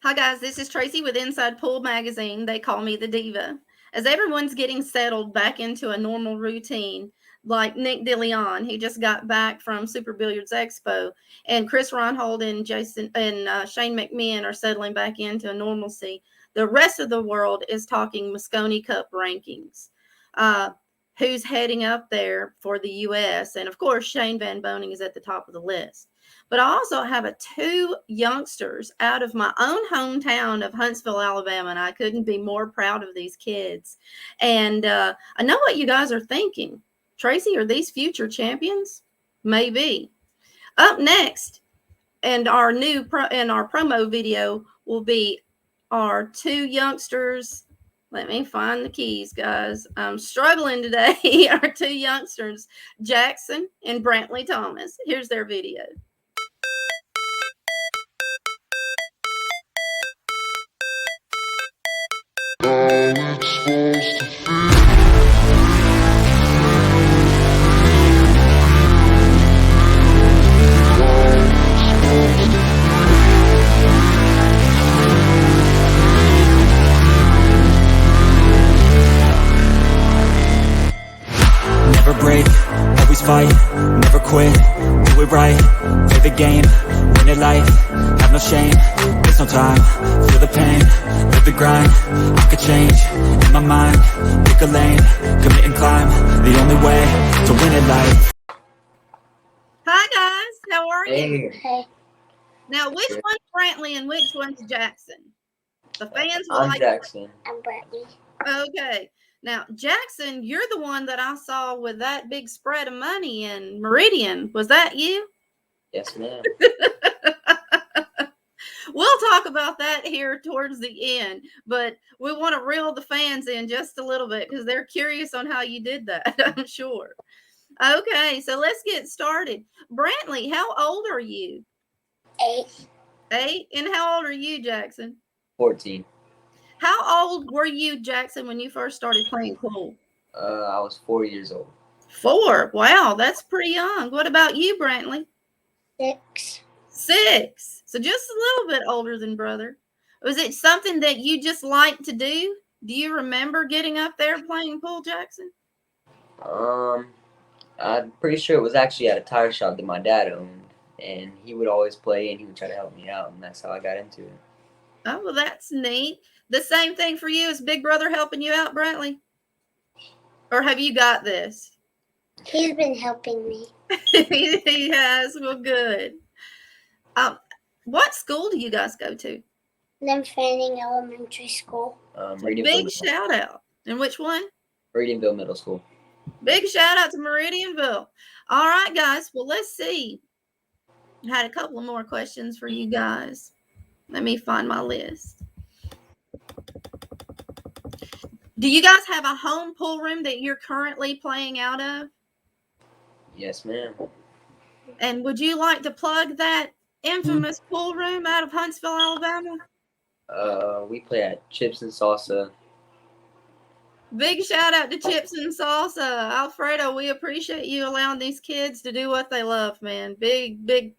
Hi, guys. This is Tracy with Inside Pool Magazine. They call me the Diva. As everyone's getting settled back into a normal routine, like Nick DeLeon, he just got back from Super Billiards Expo, and Chris Ronhold and Jason and Shane McMahon are settling back into a normalcy. The rest of the world is talking Moscone Cup rankings. Uh, who's heading up there for the U.S.? And of course, Shane Van Boning is at the top of the list. But I also have two youngsters out of my own hometown of Huntsville, Alabama, and I couldn't be more proud of these kids. And I know what you guys are thinking. Tracy, are these future champions? Maybe. Up next, and our promo video will be our two youngsters. Let me find the keys, guys. I'm struggling today. Our two youngsters, Jackson and Brantley Thomas. Here's their video. Never break, always fight, never quit, do it right, play the game, win it life, have no shame, there's no time, feel the pain, live the grind, I could change, in my mind, pick a lane, commit and climb, the only way to win it life. Hi guys, how are you? Hey. Now, which one's Brantley and which one's Jackson? The fans will I'm Jackson. I'm Brantley. Okay. Now, Jackson, you're the one that I saw with that big spread of money in Meridian. Was that you? Yes, ma'am. We'll talk about that here towards the end, but we want to reel the fans in just a little bit because they're curious on how you did that, I'm sure. Okay, so let's get started. Brantley, how old are you? 8. 8? And how old are you, Jackson? 14. How old were you, Jackson, when you first started playing pool? I was 4 years old. 4? Wow, that's pretty young. What about you, Brantley? 6. 6. So just a little bit older than brother. Was it something that you just like to do? Do you remember getting up there playing pool, Jackson? I'm pretty sure it was actually at a tire shop that my dad owned, and he would always play, and he would try to help me out, and that's how I got into it. Oh, well, that's neat. The same thing for you. Is Big Brother helping you out, Brantley? Or have you got this? He's been helping me. He has. Well, good. What school do you guys go to? Fanning Elementary School. Big shout out. And which one? Meridianville Middle School. Big shout out to Meridianville. All right, guys. Well, let's see. I had a couple of more questions for you guys. Let me find my list. Do you guys have a home pool room that you're currently playing out of? Yes, ma'am. And would you like to plug that infamous pool room out of Huntsville, Alabama? We play at Chips and Salsa. Big shout out to Chips and Salsa. Alfredo, we appreciate you allowing these kids to do what they love, man. Big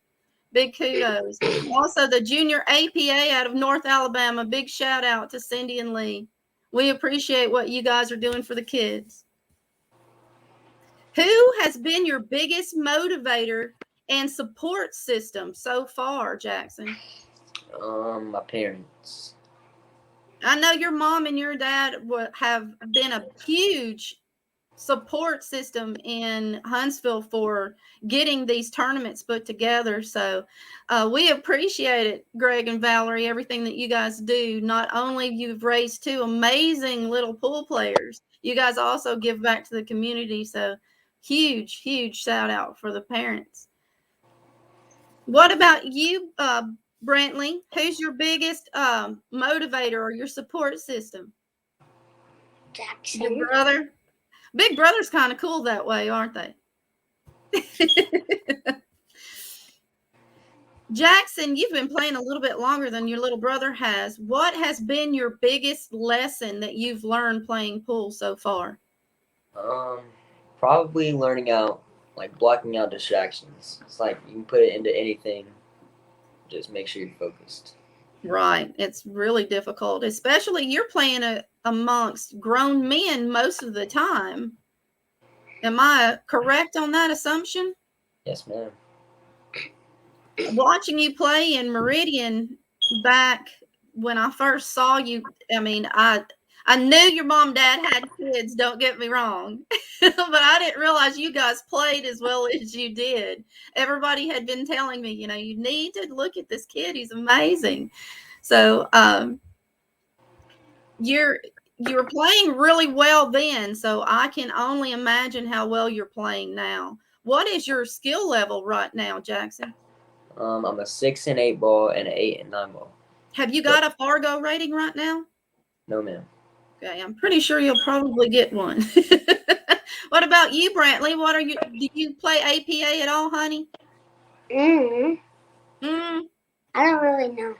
kudos. Also, the Junior APA out of North Alabama. Big shout out to Cindy and Lee. We appreciate what you guys are doing for the kids. Who has been your biggest motivator and support system so far, Jackson? My parents. I know your mom and your dad have been a huge support system in Huntsville for getting these tournaments put together. So we appreciate it, Greg and Valerie, everything that you guys do. Not only you've raised 2 amazing little pool players, you guys also give back to the community. So huge shout out for the parents. What about you, Brantley? Who's your biggest motivator or your support system? Jackson. Big brother. Big Brother's kind of cool that way, aren't they? Jackson, you've been playing a little bit longer than your little brother has. What has been your biggest lesson that you've learned playing pool so far? Probably learning out, like blocking out distractions. It's like you can put it into anything. Just make sure you're focused. Right. It's really difficult, especially you're playing amongst grown men most of the time. Am I correct on that assumption? Yes, ma'am. Watching you play in Meridian back when I first saw you, I mean, I knew your mom and dad had kids, don't get me wrong. But I didn't realize you guys played as well as you did. Everybody had been telling me, you need to look at this kid. He's amazing. So you're playing really well then. So I can only imagine how well you're playing now. What is your skill level right now, Jackson? I'm a 6 and 8 ball and an 8 and 9 ball. Have you got a Fargo rating right now? No, ma'am. Okay, I'm pretty sure you'll probably get one. What about you, Brantley? Do you play APA at all, honey? I Mm, don't really know.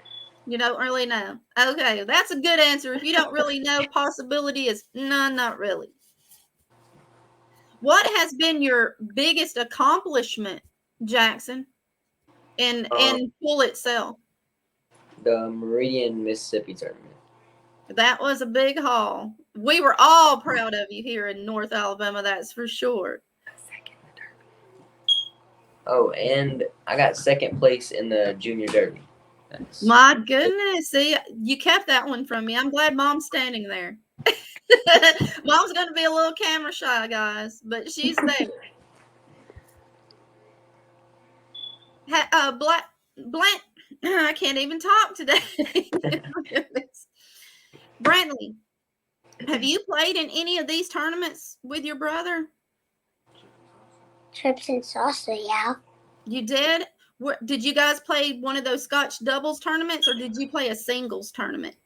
you don't really know. Okay, that's a good answer. If you don't really know, possibility is no, not really. What has been your biggest accomplishment, Jackson, in pool itself? The Meridian, Mississippi tournament. That was a big haul. We were all proud of you here in North Alabama, that's for sure. Oh, and I got second place in the junior derby. My goodness. See, you kept that one from me. I'm glad Mom's standing there. Mom's going to be a little camera shy, guys, but she's there. Blant, I can't even talk today. Brantley, have you played in any of these tournaments with your brother? Trips and salsa, yeah. You did? Did you guys play one of those Scotch doubles tournaments, or did you play a singles tournament?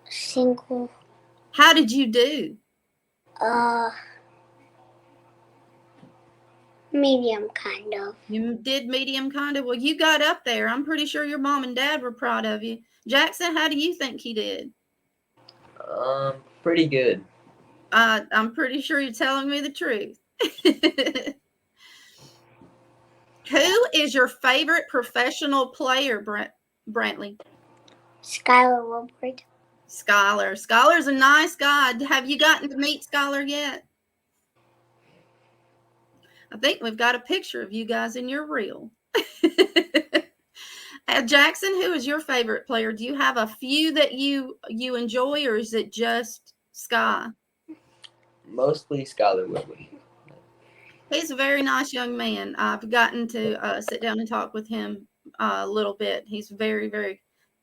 Single. How did you do? Medium, kind of. You did medium, kind of. Well, you got up there. I'm pretty sure your mom and dad were proud of you. Jackson, how do you think he did? Pretty good. I'm pretty sure you're telling me the truth. Who is your favorite professional player, Brantley? Skylar Wilbert. Skylar. Skylar's a nice guy. Have you gotten to meet Skylar yet? I think we've got a picture of you guys in your reel. Jackson, who is your favorite player? Do you have a few that you enjoy, or is it just Sky? Mostly Skylar Wilbert. He's a very nice young man. I've gotten to sit down and talk with him a little bit. He's very, very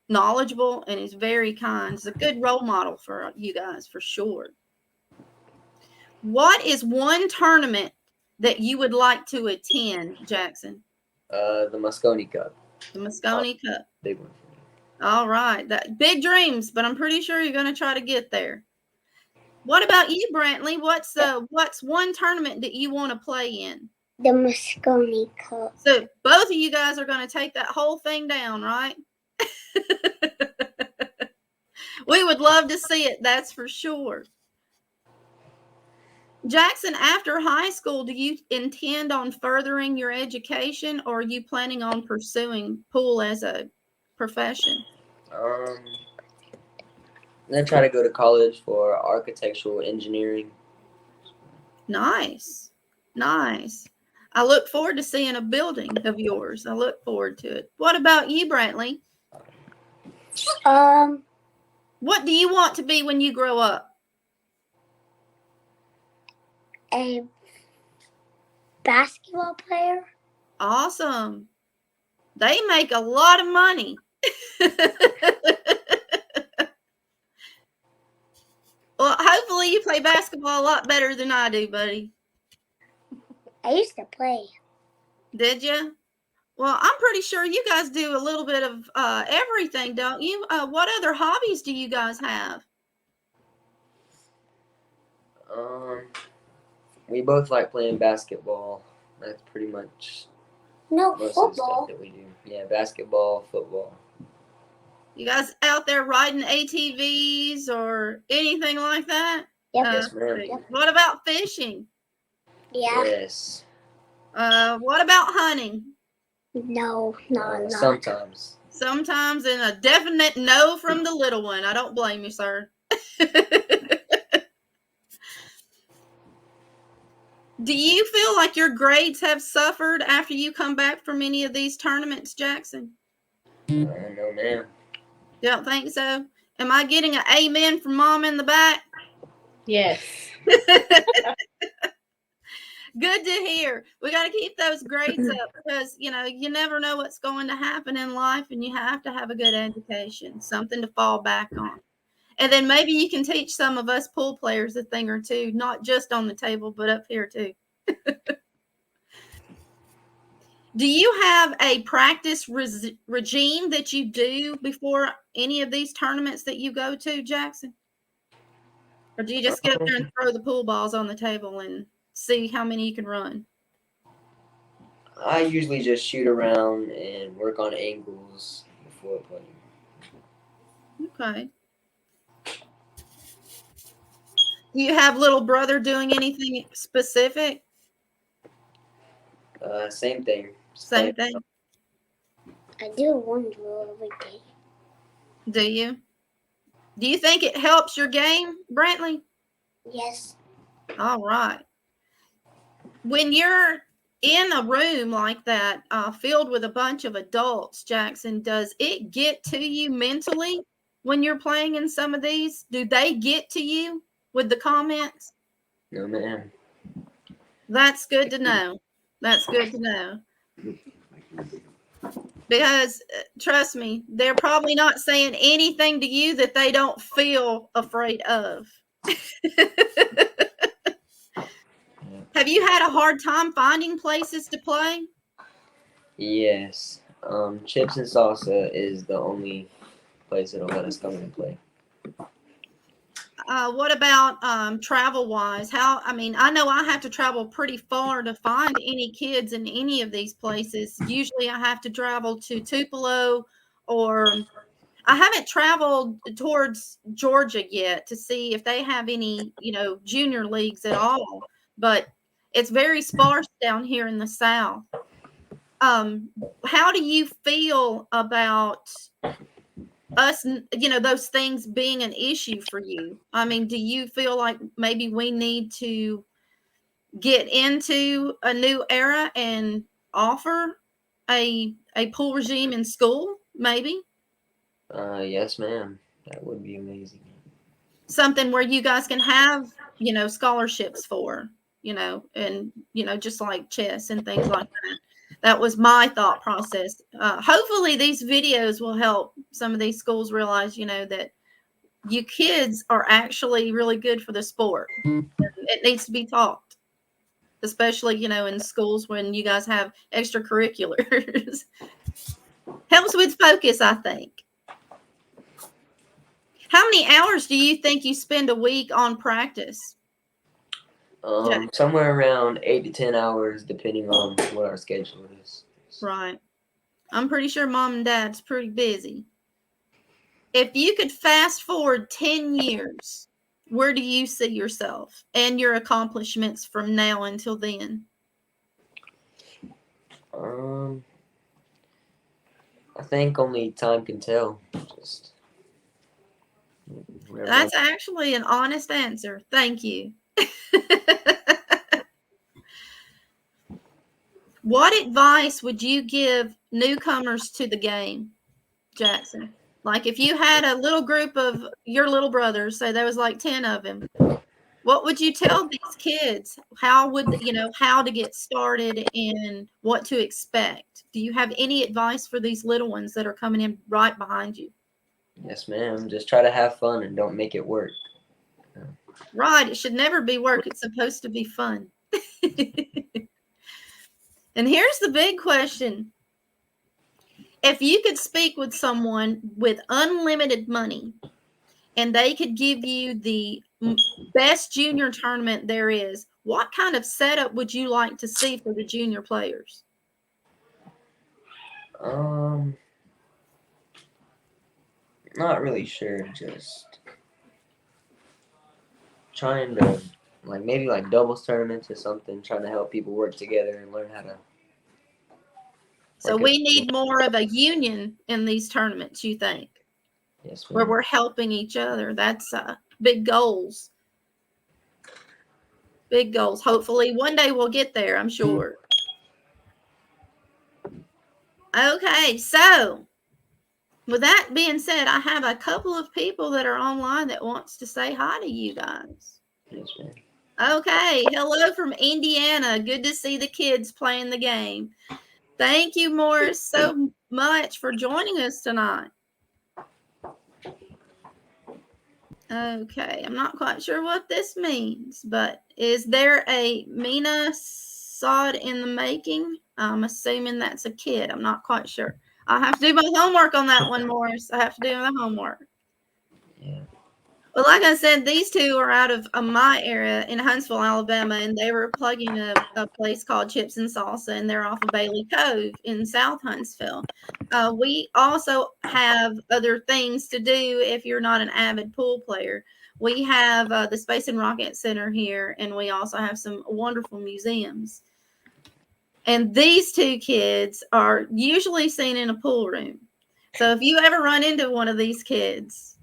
knowledgeable, and he's very kind. He's a good role model for you guys, for sure. What is one tournament that you would like to attend, Jackson? The Moscone Cup. The Moscone Cup. Big one for me. All right. Big dreams, but I'm pretty sure you're going to try to get there. What about you, Brantley? What's one tournament that you want to play in? The Moscone Cup. So both of you guys are going to take that whole thing down, right? We would love to see it, that's for sure. Jackson, after high school, do you intend on furthering your education, or are you planning on pursuing pool as a profession? I'm going to try to go to college for architectural engineering. Nice. Nice. I look forward to seeing a building of yours. I look forward to it. What about you, Brantley? What do you want to be when you grow up? A basketball player. Awesome. They make a lot of money. Well, hopefully you play basketball a lot better than I do, buddy. I used to play. Did you? Well, I'm pretty sure you guys do a little bit of everything, don't you? What other hobbies do you guys have? We both like playing basketball. That's pretty much No, most football. of the stuff that we do. Yeah, basketball, football. You guys out there riding ATVs or anything like that? Yep. Yes, ma'am. Yep. What about fishing? Yeah. Yes. What about hunting? No. Sometimes. Sometimes, and a definite no from the little one. I don't blame you, sir. Do you feel like your grades have suffered after you come back from any of these tournaments, Jackson? No, ma'am. You don't think so? Am I getting an amen from Mom in the back? Yes. Good to hear. We got to keep those grades up because, you know, you never know what's going to happen in life, and you have to have a good education, something to fall back on. And then maybe you can teach some of us pool players a thing or two, not just on the table, but up here too. Do you have a practice regime that you do before any of these tournaments that you go to, Jackson? Or do you just get up there and throw the pool balls on the table and see how many you can run? I usually just shoot around and work on angles before playing. Okay. Do you have little brother doing anything specific? Same thing. Same thing. I do one drill every day. Do you? Do you think it helps your game, Brantley? Yes. All right. When you're in a room like that, filled with a bunch of adults, Jackson, does it get to you mentally when you're playing in some of these? Do they get to you with the comments? No, ma'am. That's good to know. That's good to know. Because trust me, they're probably not saying anything to you that they don't feel afraid of. Have you had a hard time finding places to play? Yes. Chips and Salsa is the only place that'll let us come in and play. What about travel wise? I know I have to travel pretty far to find any kids in any of these places. Usually I have to travel to Tupelo, or I haven't traveled towards Georgia yet to see if they have any, junior leagues at all. But it's very sparse down here in the South. How do you feel about us, those things being an issue for you? I mean, do you feel like maybe we need to get into a new era and offer a pool regime in school, maybe? Yes, ma'am. That would be amazing. Something where you guys can have, scholarships for, and, just like chess and things like that. That was my thought process. Hopefully these videos will help some of these schools realize, that you kids are actually really good for the sport. It needs to be taught, especially, in schools when you guys have extracurriculars. Helps with focus, I think. How many hours do you think you spend a week on practice? Somewhere around 8 to 10 hours, depending on what our schedule is. Right. I'm pretty sure Mom and Dad's pretty busy. If you could fast forward 10 years, where do you see yourself and your accomplishments from now until then? I think only time can tell. That's actually an honest answer. Thank you. What advice would you give newcomers to the game, Jackson? Like if you had a little group of your little brothers, say there was like 10 of them, what would you tell these kids? How to get started and what to expect? Do you have any advice for these little ones that are coming in right behind you? Yes, ma'am. Just try to have fun and don't make it work. Right. It should never be work. It's supposed to be fun. And here's the big question. If you could speak with someone with unlimited money and they could give you the best junior tournament there is, what kind of setup would you like to see for the junior players? Not really sure. Just trying to maybe doubles tournaments or something. Trying to help people work together and learn how to. So Like we need more of a union in these tournaments, you think, yes, where ma'am. we're helping each other. That's big goals. Big goals. Hopefully one day we'll get there, I'm sure. Okay, so with that being said, I have a couple of people that are online that wants to say hi to you guys. Yes, ma'am. Okay, hello from Indiana. Good to see the kids playing the game. Thank you, Morris, so much for joining us tonight. Okay, I'm not quite sure what this means, but is there a Mina sod in the making? I'm assuming that's a kid. I'm not quite sure. I'll have to do my homework on that one, Morris. I have to do my homework. Yeah. Well, like I said, these two are out of my area in Huntsville, Alabama, and they were plugging a place called Chips and Salsa, and they're off of Bailey Cove in South Huntsville. We also have other things to do if you're not an avid pool player. We have the Space and Rocket Center here, and we also have some wonderful museums. And these two kids are usually seen in a pool room. So if you ever run into one of these kids,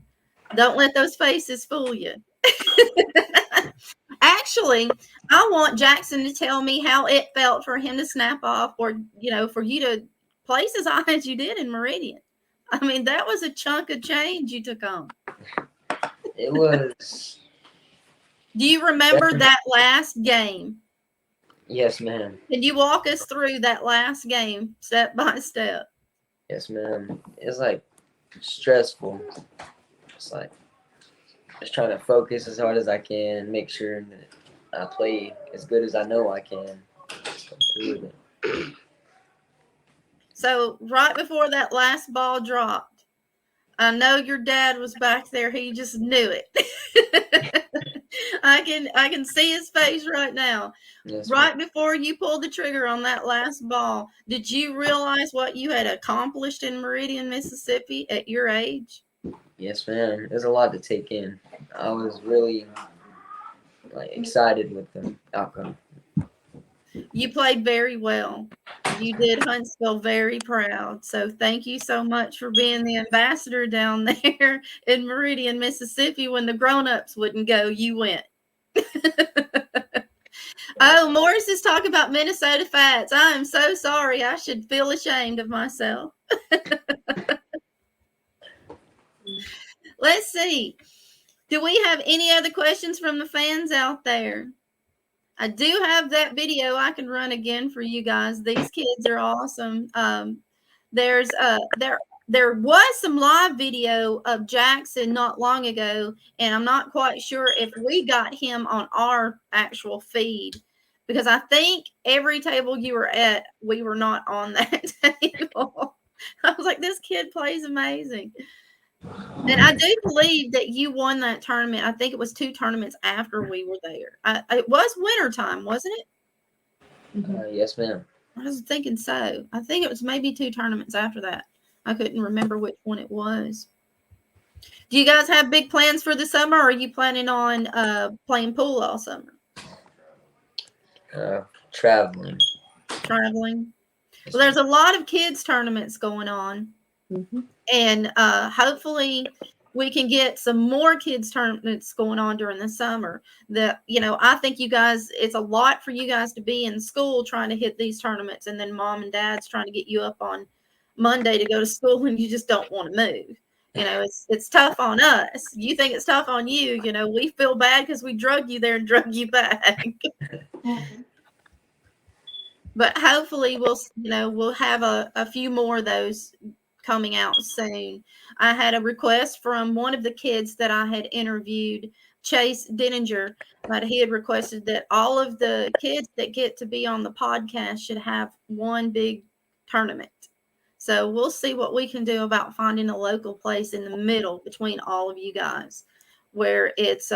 don't let those faces fool you. Actually, I want Jackson to tell me how it felt for him to snap off, or for you to place as high as you did in Meridian. I mean, that was a chunk of change you took on. It was. Do you remember that last game? Yes, ma'am. Can you walk us through that last game step by step? Yes, ma'am. It's like stressful. It's like just trying to focus as hard as I can and make sure that I play as good as I know I can. Just come through with it. So right before that last ball dropped, I know your dad was back there. He just knew it. I can see his face right now. Yes, Right before you pulled the trigger on that last ball, did you realize what you had accomplished in Meridian, Mississippi at your age? yes, ma'am. There's a lot to take in. I was really excited with the outcome. You played very well. You did Huntsville very proud. So thank you so much for being the ambassador down there in Meridian, Mississippi. When the grown-ups wouldn't go, you went. Oh, Morris is talking about Minnesota Fats. I am so sorry. I should feel ashamed of myself. Let's see. Do we have any other questions from the fans out there? I do have that video I can run again for you guys. These kids are awesome. There was some live video of Jackson not long ago, and I'm not quite sure if we got him on our actual feed, because I think every table you were at, we were not on that table. I was like, this kid plays amazing. And I do believe that you won that tournament. I think it was 2 tournaments after we were there. It was wintertime, wasn't it? Yes, ma'am. I was thinking so. I think it was maybe 2 tournaments after that. I couldn't remember which one it was. Do you guys have big plans for the summer, or are you planning on playing pool all summer? Traveling. Traveling? Well, there's a lot of kids tournaments going on. Mm-hmm. And hopefully we can get some more kids tournaments going on during the summer. I think you guys, it's a lot for you guys to be in school trying to hit these tournaments, and then mom and dad's trying to get you up on Monday to go to school, and you just don't want to move. It's tough on us. You think it's tough on you. We feel bad because we drug you there and drug you back. But hopefully we'll have a few more of those coming out soon. I had a request from one of the kids that I had interviewed, Chase Denninger, but he had requested that all of the kids that get to be on the podcast should have one big tournament. So we'll see what we can do about finding a local place in the middle between all of you guys, where it's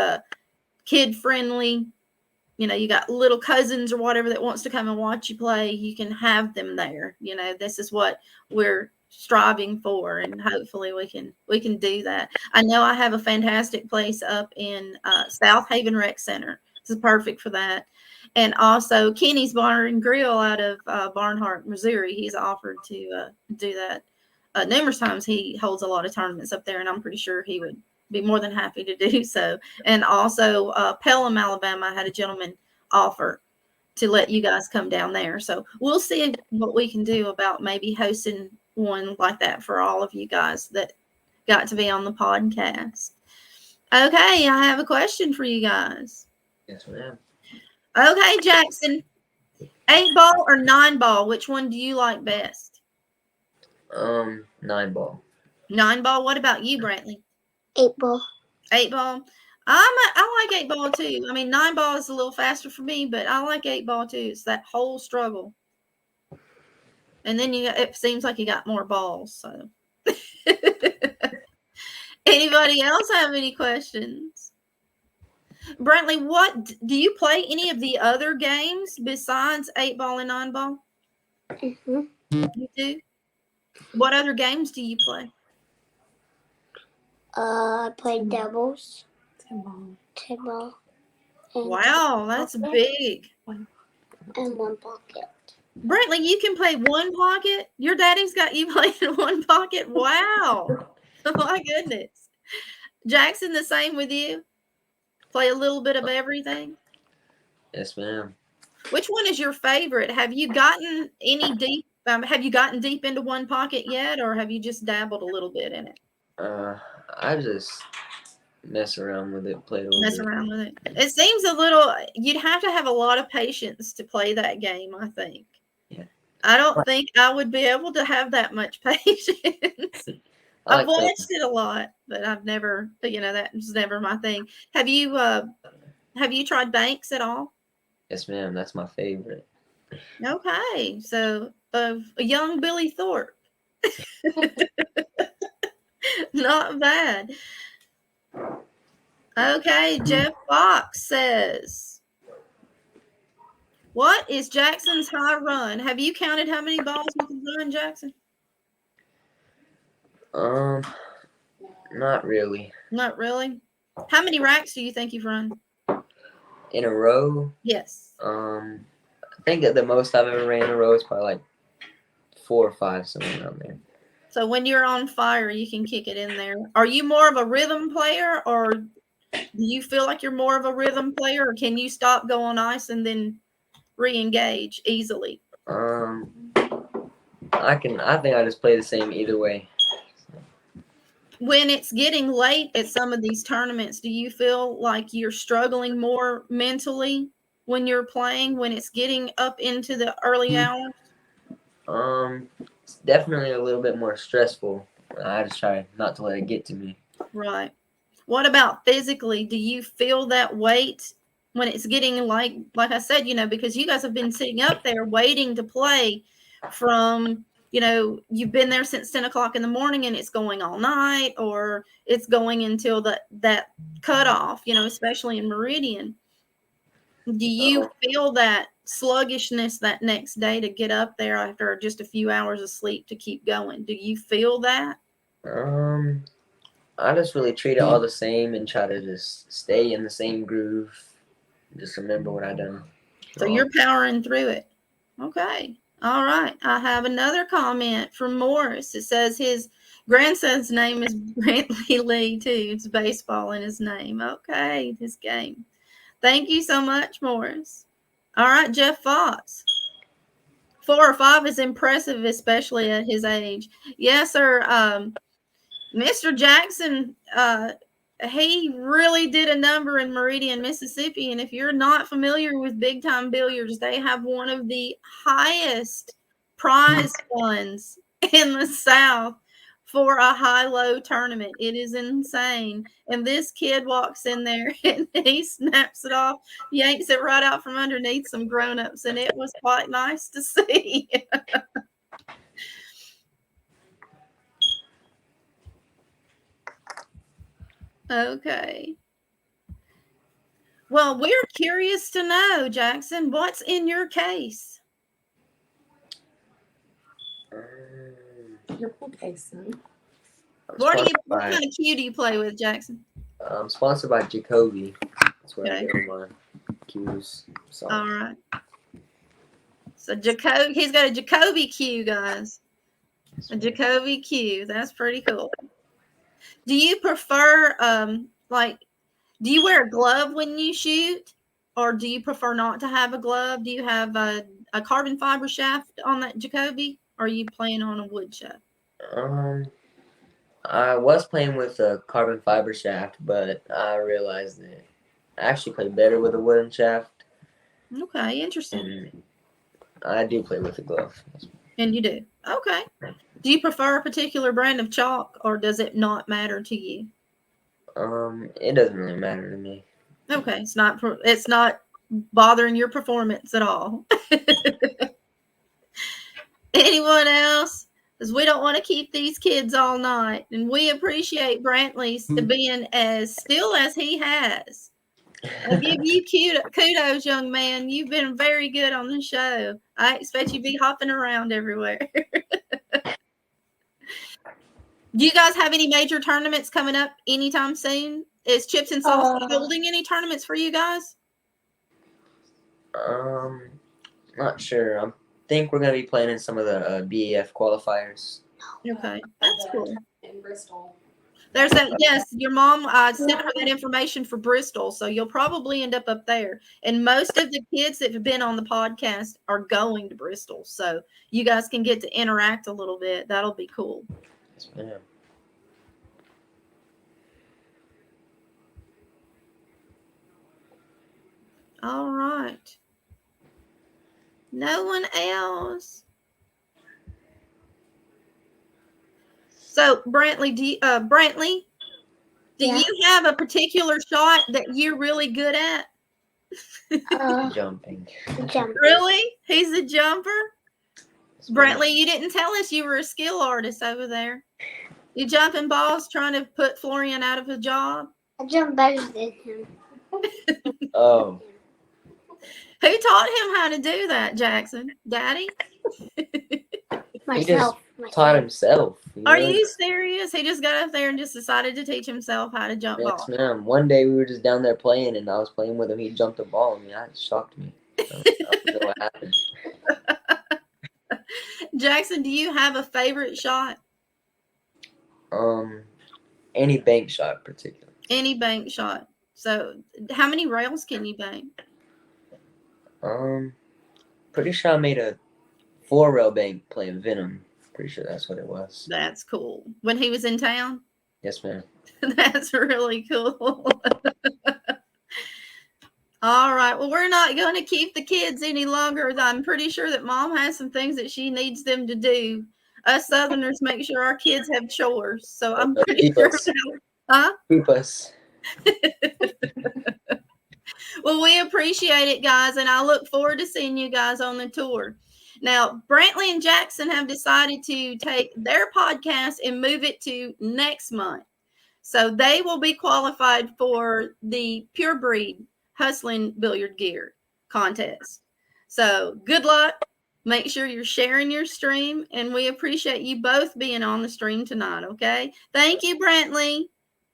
kid friendly. You got little cousins or whatever that wants to come and watch you play. You can have them there. This is what we're striving for, and hopefully we can do that. I know I have a fantastic place up in South Haven Rec Center. This is perfect for that. And also Kenny's Bar and Grill out of Barnhart, Missouri. He's offered to do that numerous times. He holds a lot of tournaments up there, and I'm pretty sure he would be more than happy to do so. And also Pelham, Alabama had a gentleman offer to let you guys come down there. So we'll see what we can do about maybe hosting one like that for all of you guys that got to be on the podcast. Okay, I have a question for you guys. Yes, ma'am. Okay, Jackson, 8-ball or 9-ball? Which one do you like best? 9-ball. 9-ball. What about you, Brantley? 8-ball. 8-ball. I like 8-ball too. I mean, 9-ball is a little faster for me, but I like 8-ball too. It's that whole struggle, and then it seems like you got more balls. So, anybody else have any questions? Brantley, what do you play any of the other games besides 8-ball and 9-ball? Mm-hmm. You do? What other games do you play? I play doubles. 10-ball. Wow, that's big. And 1 pocket. Brantley, you can play 1 pocket? Your daddy's got you playing 1 pocket? Wow. Oh, my goodness. Jackson, the same with you? Play a little bit of everything? Yes, ma'am. Which one is your favorite? Have you gotten deep into 1 pocket yet, or have you just dabbled a little bit in it? I just mess around with it, play a little Mess bit. around with it. It seems you'd have to have a lot of patience to play that game, I think. Yeah. I don't think I would be able to have that much patience. I've watched it a lot, but I've never, that was never my thing. Have you tried banks at all? Yes, ma'am. That's my favorite. Okay, so a young Billy Thorpe. Not bad. Okay, Jeff Fox says, what is Jackson's high run? Have you counted how many balls you can run, Jackson? Not really. Not really. How many racks do you think you've run? In a row? Yes. I think that the most I've ever ran in a row is probably like 4 or 5, somewhere around there. So when you're on fire, you can kick it in there. Are you more of a rhythm player, or do you feel like you're more of a rhythm player, or can you stop, go on ice, and then re-engage easily? I think I just play the same either way. When it's getting late at some of these tournaments, do you feel like you're struggling more mentally when you're playing, when it's getting up into the early hours? It's definitely a little bit more stressful. I just try not to let it get to me. Right. What about physically? Do you feel that weight when it's getting like I said, because you guys have been sitting up there waiting to play from, you've been there since 10 o'clock in the morning and it's going all night, or it's going until that cutoff, especially in Meridian. Do you feel that sluggishness that next day to get up there after just a few hours of sleep to keep going? Do you feel that? I just really treat it all the same and try to just stay in the same groove. Just remember what I done. So you're powering through it. Okay. All right. I have another comment from Morris. It says his grandson's name is Brantley Lee, too. It's baseball in his name. Okay. His game. Thank you so much, Morris. All right, Jeff Fox. 4 or 5 is impressive, especially at his age. Yes, sir. Mr. Jackson, he really did a number in Meridian, Mississippi. And if you're not familiar with Big Time Billiards, they have one of the highest prize funds in the South for a high-low tournament. It is insane. And this kid walks in there and he snaps it off, yanks it right out from underneath some grown-ups, and it was quite nice to see. Okay. Well, we're curious to know, Jackson, what's in your case? Your pool case, son. What kind of cue do you play with, Jackson? I'm sponsored by Jacoby. That's where I Okay. get mine. cues. So All right. So he's got a Jacoby cue, guys. A Jacoby cue. That's pretty cool. Do you prefer do you wear a glove when you shoot, or do you prefer not to have a glove? Do you have a carbon fiber shaft on that Jacoby, or are you playing on a wood shaft? I was playing with a carbon fiber shaft, but I realized that I actually play better with a wooden shaft. Okay, interesting. And I do play with a glove. And you do. Okay. Do you prefer a particular brand of chalk, or does it not matter to you? It doesn't really matter to me. Okay, it's not bothering your performance at all. Anyone else? Because we don't want to keep these kids all night, and we appreciate Brantley being as still as he has. I give you kudos, young man. You've been very good on the show. I expect you to be hopping around everywhere. Do you guys have any major tournaments coming up anytime soon? Is Chips and Salsa holding any tournaments for you guys? Not sure. I think we're gonna be playing in some of the BAF qualifiers. Okay, that's cool. In Bristol. There's that. Yes, your mom sent her that information for Bristol, so you'll probably end up there. And most of the kids that have been on the podcast are going to Bristol, so you guys can get to interact a little bit. That'll be cool. Yes, ma'am. All right. No one else. So Brantley, do Yeah. you have a particular shot that you're really good at? Jumping. Really? He's a jumper? Brantley, you didn't tell us you were a skill artist over there. You jumping balls trying to put Florian out of a job? I jump better than him. Oh. Who taught him how to do that, Jackson? Daddy? Myself. Taught himself. Are you serious? He just got up there and just decided to teach himself how to jump Yes, balls. ma'am. One day we were just down there playing, and I was playing with him. He jumped a ball, and that shocked me. I don't know what happened. Jackson, do you have a favorite shot? Any bank shot, particularly. Any bank shot. So, how many rails can you bank? Pretty sure I made a 4-rail bank playing Venom. Pretty sure that's what it was. That's cool. When he was in town? Yes, ma'am. That's really cool. All right. Well, we're not going to keep the kids any longer. I'm pretty sure that Mom has some things that she needs them to do. Us Southerners make sure our kids have chores. So I'm pretty Keep sure. us. Huh? Keep us. Well, we appreciate it, guys, and I look forward to seeing you guys on the tour. Now, Brantley and Jackson have decided to take their podcast and move it to next month. So they will be qualified for the Pure Breed Hustling Billiard Gear contest. So good luck. Make sure you're sharing your stream, and we appreciate you both being on the stream tonight, okay? Thank you, Brantley.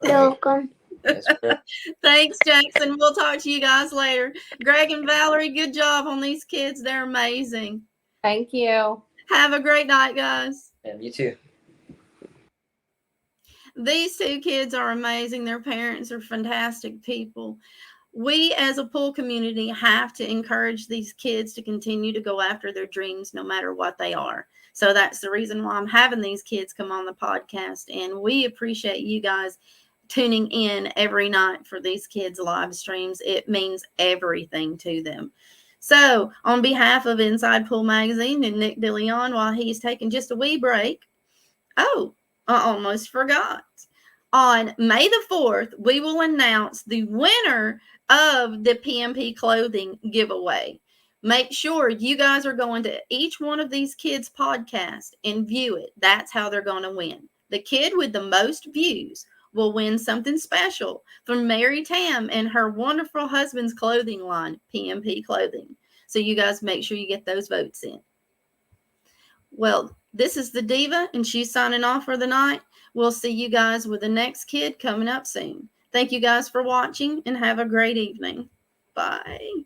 You're welcome. Yes, ma'am. Thanks, Jackson. We'll talk to you guys later. Greg and Valerie, good job on these kids. They're amazing. Thank you. Have a great night, guys. And you too. These two kids are amazing. Their parents are fantastic people. We as a pool community have to encourage these kids to continue to go after their dreams no matter what they are. So that's the reason why I'm having these kids come on the podcast. And we appreciate you guys tuning in every night for these kids' live streams. It means everything to them. So on behalf of Inside Pool Magazine and Nick DeLeon, while he's taking just a wee break, I almost forgot. On May the 4th, we will announce the winner of the PMP clothing giveaway. Make sure you guys are going to each one of these kids' podcasts and view it. That's how they're going to win. The kid with the most views will win something special from Mary Tam and her wonderful husband's clothing line, PMP Clothing. So you guys make sure you get those votes in. Well, this is the Diva, and she's signing off for the night. We'll see you guys with the next kid coming up soon. Thank you guys for watching, and have a great evening. Bye.